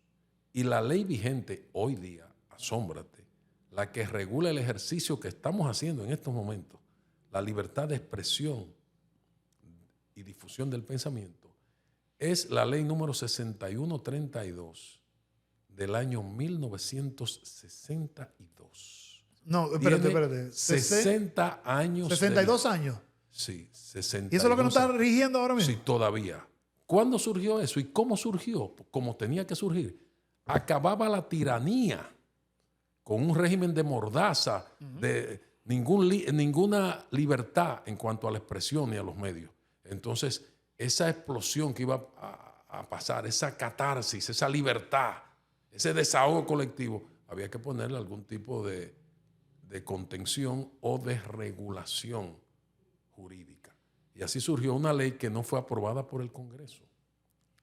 Y la ley vigente hoy día, asómbrate, la que regula el ejercicio que estamos haciendo en estos momentos, la libertad de expresión y difusión del pensamiento, es la ley número 6132 del año 1962. No, espérate. Tiene 60 años. 62 años. Sí, 62. ¿Y eso es lo que nos está rigiendo ahora mismo? Sí, todavía. ¿Cuándo surgió eso y cómo surgió? Como tenía que surgir. Acababa la tiranía con un régimen de mordaza, de ninguna libertad en cuanto a la expresión y a los medios. Entonces, esa explosión que iba a pasar, esa catarsis, esa libertad, ese desahogo colectivo, había que ponerle algún tipo de contención o de regulación jurídica. Y así surgió una ley que no fue aprobada por el Congreso,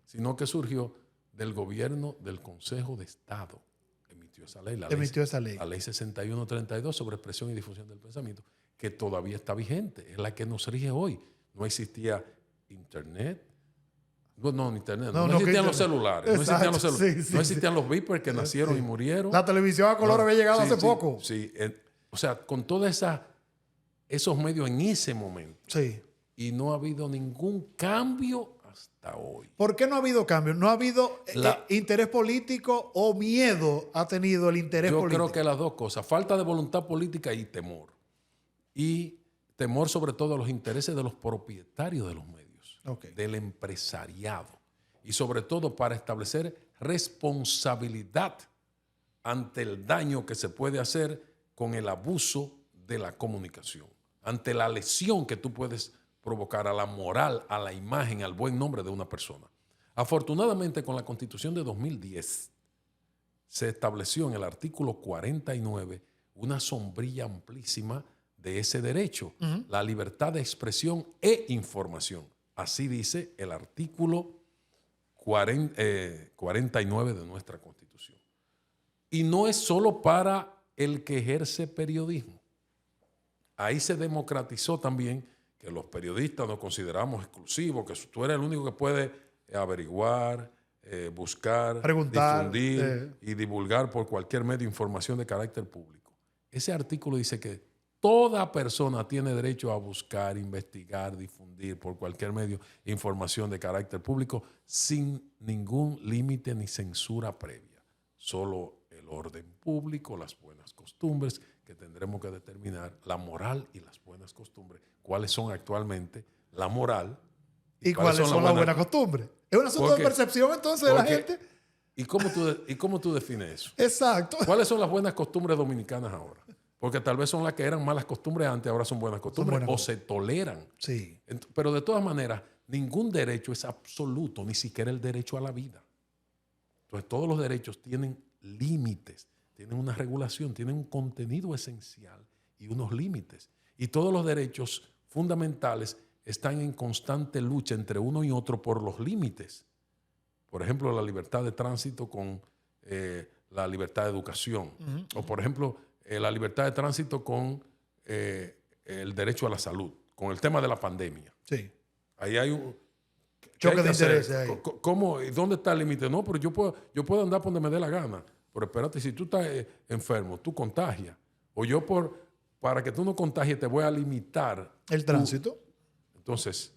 sino que surgió del gobierno del Consejo de Estado. Emitió esa ley, la ley 6132 sobre expresión y difusión del pensamiento, que todavía está vigente, es la que nos rige hoy. No existía internet. No existían los celulares. No existían los celulares. No existían los beepers que nacieron y murieron. La televisión a color había llegado hace poco. Sí, o sea, con todos esos medios en ese momento. Sí. Y no ha habido ningún cambio hasta hoy. ¿Por qué no ha habido cambio? ¿No ha habido interés político o miedo ha tenido el interés político? Yo creo que las dos cosas. Falta de voluntad política y temor. Y temor sobre todo a los intereses de los propietarios de los medios, del empresariado. Y sobre todo para establecer responsabilidad ante el daño que se puede hacer con el abuso de la comunicación, ante la lesión que tú puedes provocar a la moral, a la imagen, al buen nombre de una persona. Afortunadamente, con la Constitución de 2010, se estableció en el artículo 49 una sombrilla amplísima de ese derecho, la libertad de expresión e información. Así dice el artículo 49 de nuestra Constitución. Y no es solo para el que ejerce periodismo. Ahí se democratizó también que los periodistas nos consideramos exclusivos, que tú eres el único que puede averiguar, buscar, preguntar, difundir y divulgar por cualquier medio información de carácter público. Ese artículo dice que toda persona tiene derecho a buscar, investigar, difundir por cualquier medio información de carácter público sin ningún límite ni censura previa. Solo el orden público, las buenas costumbres, que tendremos que determinar la moral y las buenas costumbres. ¿Cuáles son actualmente la moral? ¿Y cuáles son las buenas costumbres? Es un asunto de percepción entonces de la gente. ¿Y cómo tú defines eso? Exacto. ¿Cuáles son las buenas costumbres dominicanas ahora? Porque tal vez son las que eran malas costumbres antes, ahora son buenas costumbres, o se toleran. Sí. Pero de todas maneras, ningún derecho es absoluto, ni siquiera el derecho a la vida. Entonces, todos los derechos tienen límites, tienen una regulación, tienen un contenido esencial y unos límites. Y todos los derechos fundamentales están en constante lucha entre uno y otro por los límites. Por ejemplo, la libertad de tránsito con la libertad de educación. O, por ejemplo, la libertad de tránsito con el derecho a la salud, con el tema de la pandemia. Sí. Ahí hay un choque de intereses ahí. ¿Cómo? ¿Dónde está el límite? No, pero yo puedo andar por donde me dé la gana. Pero espérate, si tú estás enfermo, tú contagias. O yo para que tú no contagies te voy a limitar el tránsito. Entonces,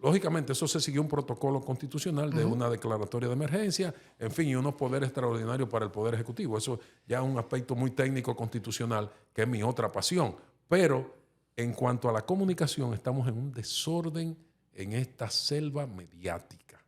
lógicamente eso se siguió un protocolo constitucional de una declaratoria de emergencia, en fin, y unos poderes extraordinarios para el Poder Ejecutivo. Eso ya es un aspecto muy técnico constitucional, que es mi otra pasión. Pero en cuanto a la comunicación, estamos en un desorden en esta selva mediática.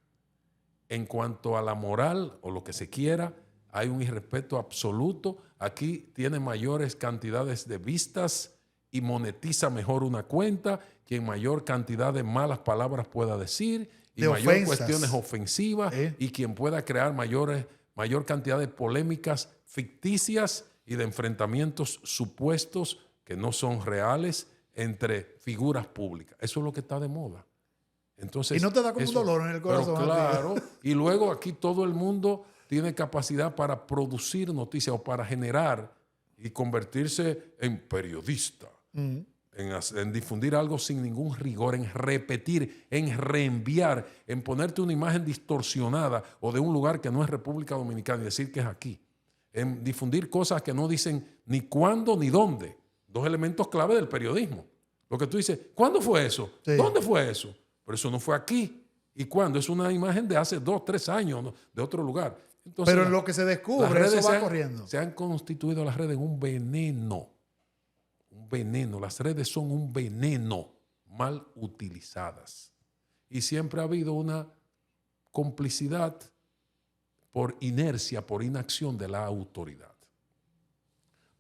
En cuanto a la moral o lo que se quiera, hay un irrespeto absoluto. Aquí tiene mayores cantidades de vistas y monetiza mejor una cuenta quien mayor cantidad de malas palabras pueda decir y mayor cuestiones ofensivas y quien pueda crear mayor cantidad de polémicas ficticias y de enfrentamientos supuestos que no son reales entre figuras públicas. Eso es lo que está de moda. Entonces, y no te da como un dolor en el corazón. Pero claro, y luego aquí todo el mundo tiene capacidad para producir noticias o para generar y convertirse en periodista, en difundir algo sin ningún rigor, en repetir, en reenviar, en ponerte una imagen distorsionada o de un lugar que no es República Dominicana y decir que es aquí, en difundir cosas que no dicen ni cuándo ni dónde. Dos elementos clave del periodismo. Lo que tú dices, ¿cuándo fue eso? Sí. ¿Dónde fue eso? Pero eso no fue aquí. ¿Y cuándo? Es una imagen de hace 2, 3 años, ¿no? De otro lugar. Entonces, pero en lo que se descubre, eso va corriendo. Se han constituido las redes en un veneno. Un veneno. Las redes son un veneno mal utilizadas. Y siempre ha habido una complicidad por inercia, por inacción de la autoridad.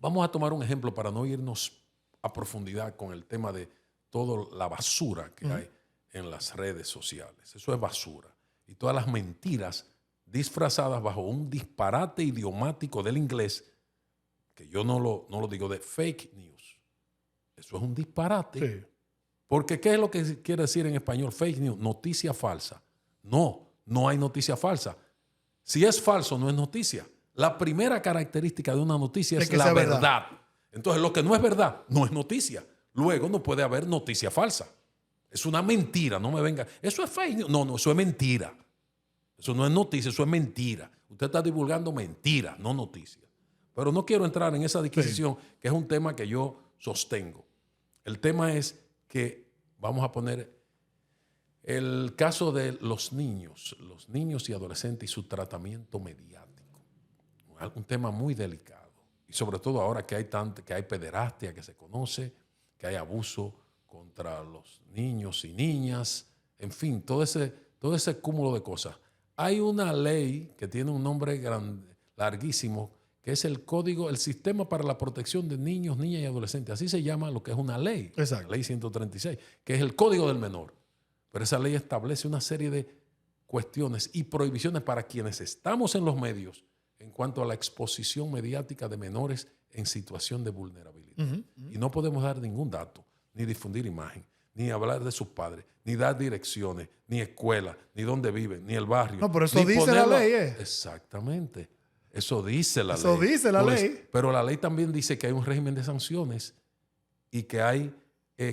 Vamos a tomar un ejemplo para no irnos a profundidad con el tema de toda la basura que hay en las redes sociales. Eso es basura. Y todas las mentiras disfrazadas bajo un disparate idiomático del inglés, que yo no lo digo, de fake news. Eso es un disparate. Sí. Porque ¿qué es lo que quiere decir en español fake news? Noticia falsa. No hay noticia falsa. Si es falso, no es noticia. La primera característica de una noticia es la verdad. Entonces, lo que no es verdad no es noticia. Luego no puede haber noticia falsa. Es una mentira, no me venga. Eso es fake news. No, eso es mentira. Eso no es noticia, eso es mentira. Usted está divulgando mentiras, no noticias. Pero no quiero entrar en esa disquisición, que es un tema que yo sostengo. El tema es que vamos a poner el caso de los niños y adolescentes y su tratamiento mediático. Un tema muy delicado. Y sobre todo ahora que hay pederastia que se conoce, que hay abuso contra los niños y niñas, en fin, todo ese cúmulo de cosas. Hay una ley que tiene un nombre larguísimo, que es el Sistema para la Protección de Niños, Niñas y Adolescentes. Así se llama lo que es una ley. Exacto. La ley 136, que es el Código del Menor. Pero esa ley establece una serie de cuestiones y prohibiciones para quienes estamos en los medios en cuanto a la exposición mediática de menores en situación de vulnerabilidad. Y no podemos dar ningún dato, ni difundir imagen, ni hablar de sus padres, ni dar direcciones, ni escuela, ni dónde viven, ni el barrio. No, pero eso dice la ley. Exactamente. Eso dice la ley. Eso dice la ley. Pero la ley también dice que hay un régimen de sanciones y que hay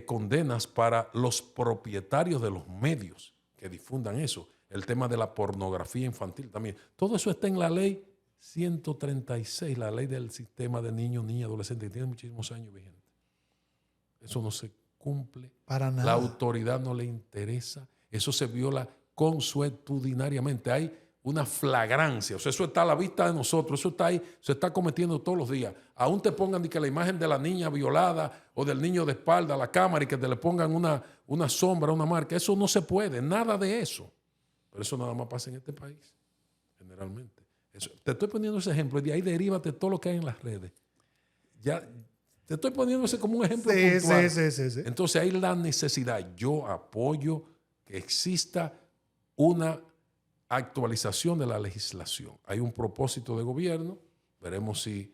condenas para los propietarios de los medios que difundan eso. El tema de la pornografía infantil también. Todo eso está en la ley 136, la ley del sistema de niños, niñas, adolescentes, que tiene muchísimos años vigente. Eso no se cumple. Para nada. La autoridad no le interesa. Eso se viola consuetudinariamente. Hay una flagrancia. O sea, eso está a la vista de nosotros, eso está ahí, se está cometiendo todos los días. Aún te pongan que la imagen de la niña violada o del niño de espalda a la cámara y que te le pongan una sombra, una marca. Eso no se puede, nada de eso. Pero eso nada más pasa en este país, generalmente. Eso, te estoy poniendo ese ejemplo y de ahí derívate todo lo que hay en las redes. Ya te estoy poniendo ese como un ejemplo puntual. Sí. Entonces hay la necesidad. Yo apoyo que exista una actualización de la legislación. Hay un propósito de gobierno, veremos si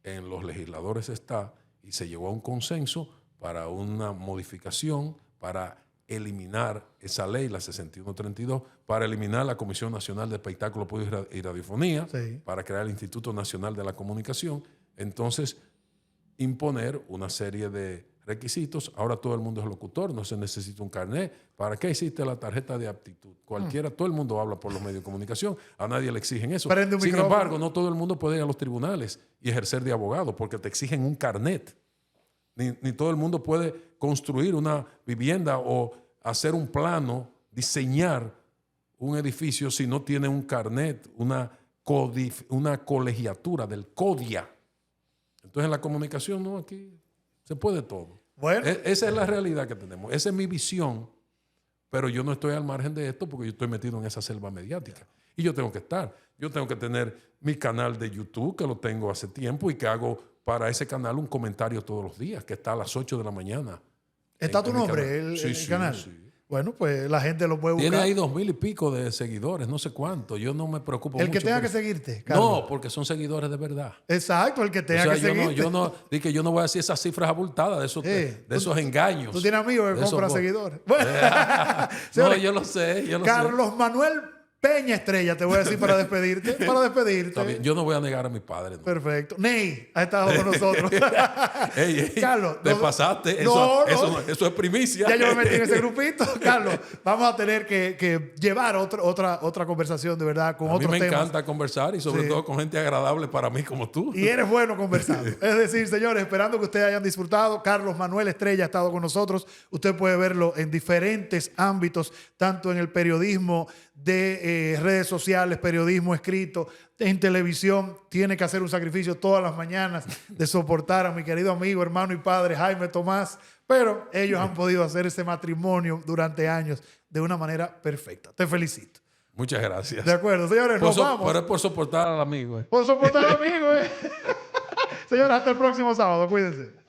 en los legisladores está y se llegó a un consenso para una modificación, para eliminar esa ley, la 6132, para eliminar la Comisión Nacional de Espectáculo, Público y Radiofonía, para crear el Instituto Nacional de la Comunicación. Entonces, imponer una serie de requisitos. Ahora todo el mundo es locutor, no se necesita un carnet. ¿Para qué existe la tarjeta de aptitud? Cualquiera, todo el mundo habla por los medios de comunicación, a nadie le exigen eso. Sin embargo, no todo el mundo puede ir a los tribunales y ejercer de abogado porque te exigen un carnet. Ni todo el mundo puede construir una vivienda o hacer un plano, diseñar un edificio si no tiene un carnet, una colegiatura del CODIA. Entonces en la comunicación, no, aquí se puede todo. Bueno. Esa es la realidad que tenemos. Esa es mi visión. Pero yo no estoy al margen de esto porque yo estoy metido en esa selva mediática. Y yo tengo que estar. Yo tengo que tener mi canal de YouTube, que lo tengo hace tiempo y que hago para ese canal un comentario todos los días, que está a las 8 de la mañana. ¿Está tu nombre, el canal? Sí. Bueno, pues la gente lo puede buscar. Tiene ahí 2,000 y pico de seguidores, no sé cuánto. Yo no me preocupo mucho. El que tenga que seguirte, Carlos. No, porque son seguidores de verdad. Exacto, el que tenga que seguirte. Yo no voy a decir esas cifras abultadas de esos engaños. Tú tienes amigos que compran seguidores. Bueno, no, yo lo sé. Carlos Manuel Peña Estrella, te voy a decir para despedirte. Está bien, yo no voy a negar a mi padre. No. Perfecto. Ney ha estado con nosotros. Carlos, te pasaste. Eso es primicia. Ya yo me metí en ese grupito. Carlos, vamos a tener que llevar otra conversación de verdad con otros temas. A mí me encanta conversar y sobre todo con gente agradable para mí como tú. Y eres bueno conversando. Es decir, señores, esperando que ustedes hayan disfrutado. Carlos Manuel Estrella ha estado con nosotros. Usted puede verlo en diferentes ámbitos, tanto en el periodismo de redes sociales, periodismo escrito, en televisión. Tiene que hacer un sacrificio todas las mañanas de soportar a mi querido amigo, hermano y padre Jaime Tomás, pero ellos han podido hacer ese matrimonio durante años de una manera perfecta. Te felicito. Muchas gracias. De acuerdo, señores, nos vamos. Pero es por soportar al amigo. Por soportar al amigo. Señores, hasta el próximo sábado. Cuídense.